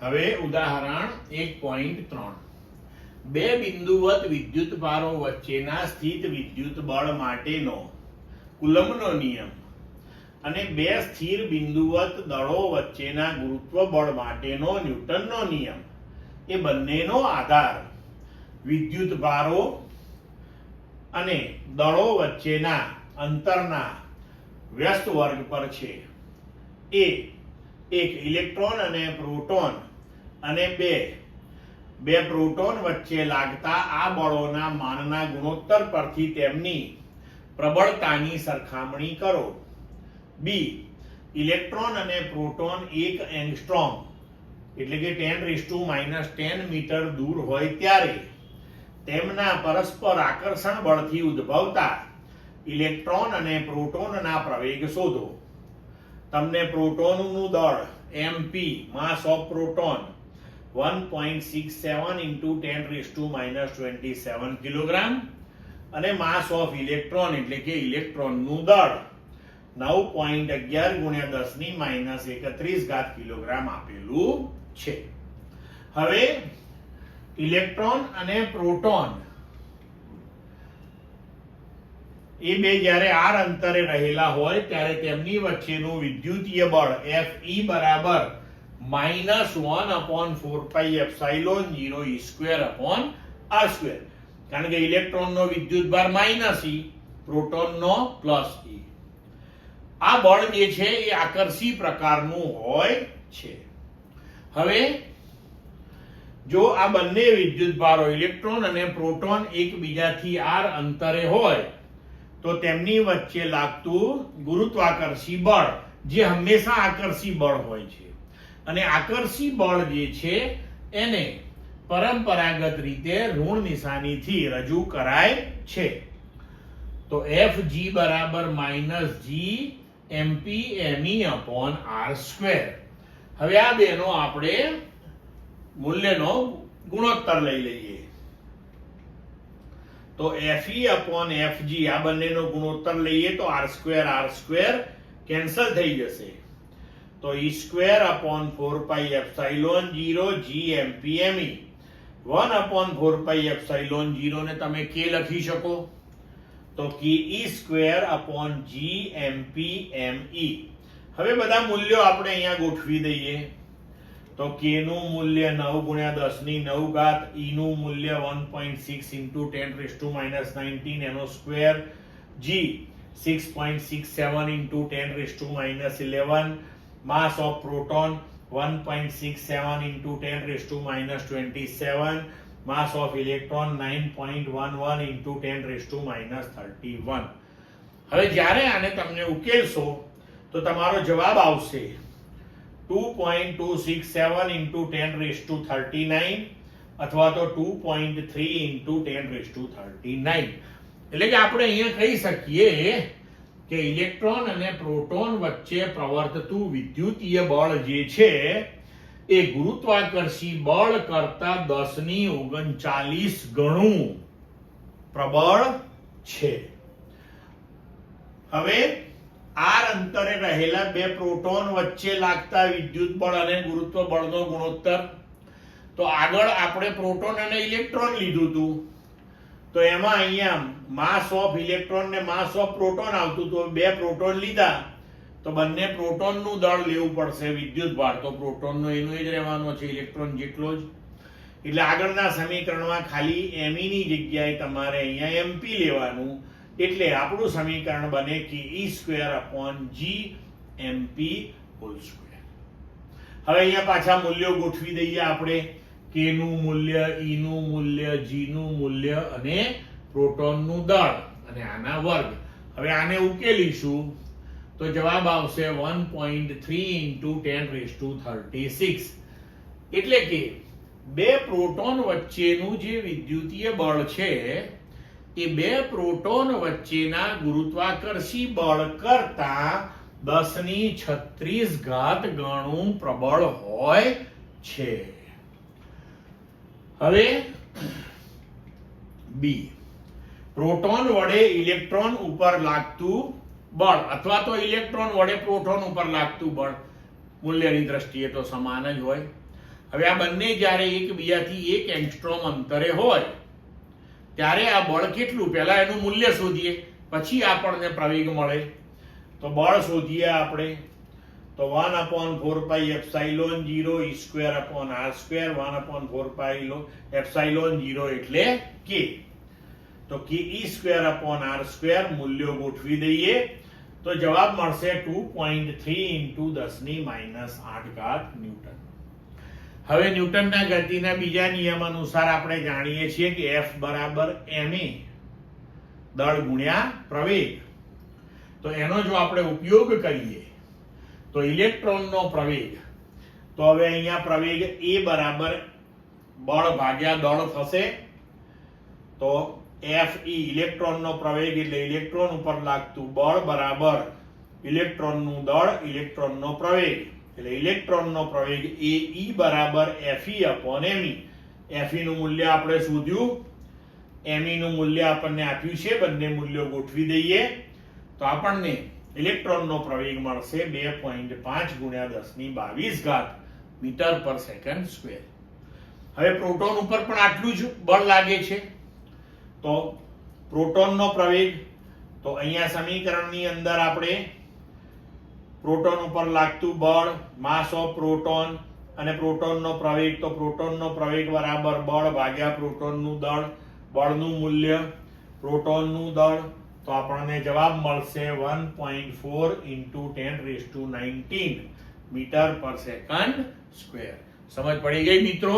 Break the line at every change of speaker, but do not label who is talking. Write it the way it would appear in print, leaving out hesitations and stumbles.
હવે ઉદાહરણ 1.3 બે બિંદુવત વિદ્યુતભારો વચ્ચેના સ્થિત વિદ્યુત બળ માટેનો કુલમ્બનો નિયમ અને બે સ્થિર બિંદુવત દળો વચ્ચેના ગુરુત્વ બળ માટેનો ન્યૂટનનો નિયમ એ બંનેનો આધાર વિદ્યુતભારો અને દળો વચ્ચેના અંતરના વ્યસ્ત વર્ગ પર છે. એક ઇલેક્ટ્રોન અને પ્રોટોન અને બે પ્રોટોન વચ્ચે લાગતા આ બળોના માનના ગુણોત્તર પરથી તેમની પ્રબળતાની સરખામણી કરો. ઇલેક્ટ્રોન અને પ્રોટોન 1 એંગસ્ટ્રોમ એટલે કે 10⁻10 મીટર દૂર હોય ત્યારે તેમના પરસ્પર આકર્ષણ બળથી ઉદ્ભવતા ઇલેક્ટ્રોન અને પ્રોટોનના પ્રવેગ શોધો. તમને પ્રોટોનનું દળ mp mass of proton 1.67 × 10⁻27 kilogram અને માસ ઓફ ઇલેક્ટ્રોન એટલે કે ઇલેક્ટ્રોનનું દળ 9.11 × 10⁻31 કિલોગ્રામ આપેલું છે. હવે ઇલેક્ટ્રોન અને પ્રોટોન એ બે જ્યારે r અંતરે રહેલા હોય ત્યારે તેમની વચ્ચેનું વિદ્યુતીય બળ Fe બરાબર -1/4πε0e²r², કારણ કે ઇલેક્ટ્રોનનો વિદ્યુતભાર -e, પ્રોટોનનો +e. આ બળ જે છે એ આકર્ષી પ્રકારનું હોય છે. હવે જો આ બંને વિદ્યુતભારો ઇલેક્ટ્રોન અને પ્રોટોન એકબીજાથી r અંતરે હોય તો તેમની વચ્ચે લાગતું ગુરુત્વાકર્ષી બળ જે હંમેશા આકર્ષી બળ હોય છે અને આકર્ષી બળ જે છે એને પરંપરાગત રીતે ઋણ નિશાનીથી રજૂ કરાય છે. તો Fg બરાબર -G mp_me/r². હવે આ બેનો આપણે મૂલ્યનો ગુણોત્તર લઈ લઈએ. તો Fe/Fg આ બંનેનો ગુણોત્તર લઈએ તો r² કેન્સલ થઈ જશે. તો e²/4πε0 Gmpme 1/4πε0 ને તમે k લખી શકો તો ke²/Gmpme. હવે બધા મૂલ્યો આપણે અહીંયા ગોઠવી દઈએ. તો k નું મૂલ્ય 9 × 10⁹, e નું મૂલ્ય 1.6 × 10⁻19 એનો square, g 6.67 × 10⁻11, mass of proton 1.67 × 10⁻27, mass of electron 9.11 × 10⁻31. હવે જ્યારે આને તમને ઉકેલશો તો તમારો જવાબ આવશે 2.267 × 10⁻39 અથવા તો 2.3 × 10⁻39. એટલે કે આપણે અહીંયા કહી શકીએ કે ઇલેક્ટ્રોન અને પ્રોટોન વચ્ચે પ્રવર્તતું વિદ્યુતીય બળ જે છે એ ગુરુત્વાકર્ષી બળ કરતા 10⁻39 ગણું પ્રબળ છે. હવે r અંતરે રહેલા બે પ્રોટોન વચ્ચે લાગતા વિદ્યુત બળ અને ગુરુત્વ બળનો ગુણોત્તર. તો આગળ આપણે પ્રોટોન અને ઇલેક્ટ્રોન લીધું હતું તો એમાં અહીંયા માસ ઓફ ઇલેક્ટ્રોન ને માસ ઓફ પ્રોટોન આવતું તો બે પ્રોટોન લીધા તો બંને પ્રોટોનનું દળ લેવું પડશે. વિદ્યુતભાર તો પ્રોટોનનો એનો જ રહેવાનો છે ઇલેક્ટ્રોન જેટલો જ. એટલે આગળના સમીકરણમાં ખાલી me ની જગ્યાએ તમારે અહીંયા mp લેવાનું. એટલે આપણું સમીકરણ બને કે e²/Gmp². હવે અહીંયા પાછા મૂલ્યો ગોઠવી દઈએ આપણે. k નું મૂલ્ય, e નું મૂલ્ય, g નું મૂલ્ય અને પ્રોટોનનું દળ અને આના વર્ગ. હવે આને ઉકેલીશું તો જવાબ આવશે 1.3 × 10⁻36. એટલે કે બે પ્રોટોન વચ્ચેનું જે વિદ્યુતીય બળ છે એ બે પ્રોટોન વચ્ચેના ગુરુત્વાકર્ષી બળ કરતા 10⁻36 ગણું પ્રબળ હોય છે. હવે બી, પ્રોટોન વડે ઇલેક્ટ્રોન ઉપર લાગતું બળ અથવા તો ઇલેક્ટ્રોન વડે પ્રોટોન ઉપર લાગતું બળ મૂલ્યની દ્રષ્ટિએ તો સમાન જ હોય. હવે આ બંને જ્યારે એકબીજાથી 1 એંગસ્ટ્રોમ અંતરે હોય ત્યારે આ બળ કેટલું, પહેલા એનું મૂલ્ય શોધીએ પછી આપણને પ્રવેગ મળે. તો બળ શોધીએ આપણે. તો 1/4πε0 e²/r², 1/4πε0 એટલે k. તો k e²/r² મૂલ્યો ગોઠવી દઈએ તો જવાબ મળશે 2.3 × 10⁻8 ન્યૂટન. હવે ન્યૂટનના ગતિના બીજા નિયમ અનુસાર આપણે જાણીએ છીએ કે F બરાબર ma દળ ગુણ્યા પ્રવેગ. તો એનો જો આપણે ઉપયોગ કરીએ તો ઇલેક્ટ્રોનનો પ્રવેગ, તો હવે અહીંયા પ્રવેગ a બરાબર બળ ભાગ્યા દળ થશે. તો F ઇલેક્ટ્રોનનો પ્રવેગ એટલે ઇલેક્ટ્રોન ઉપર લાગતું બળ બરાબર ઇલેક્ટ્રોનનું દળ ઇલેક્ટ્રોનનો પ્રવેગ, એટલે ઇલેક્ટ્રોનનો પ્રવેગ એ E બરાબર Fe/me. Fe નું મૂલ્ય આપણે શોધ્યું, me નું મૂલ્ય આપણને આપ્યું છે, બંને મૂલ્યો ગોઠવી દઈએ તો આપણને ઇલેક્ટ્રોનનો પ્રવેગ મળશે 2.5 × 10⁻22 મીટર/સેકન્ડ². હવે પ્રોટોન ઉપર પણ આટલું જ બળ લાગે છે. તો પ્રોટોનનો પ્રવેગ, તો અહીંયા સમીકરણની અંદર આપણે પ્રોટોન ઉપર લાગતું બળ, માસ ઓફ પ્રોટોન અને પ્રોટોનનો પ્રવેગ, તો પ્રોટોનનો પ્રવેગ બરાબર બળ ભાગ્યા પ્રોટોનનું દળ, બળનું મૂલ્ય પ્રોટોનનું દળ, તો આપણને જવાબ મળશે 1.4 × 10⁻19 મીટર/સેકન્ડ². સમજ પડી ગઈ મિત્રો?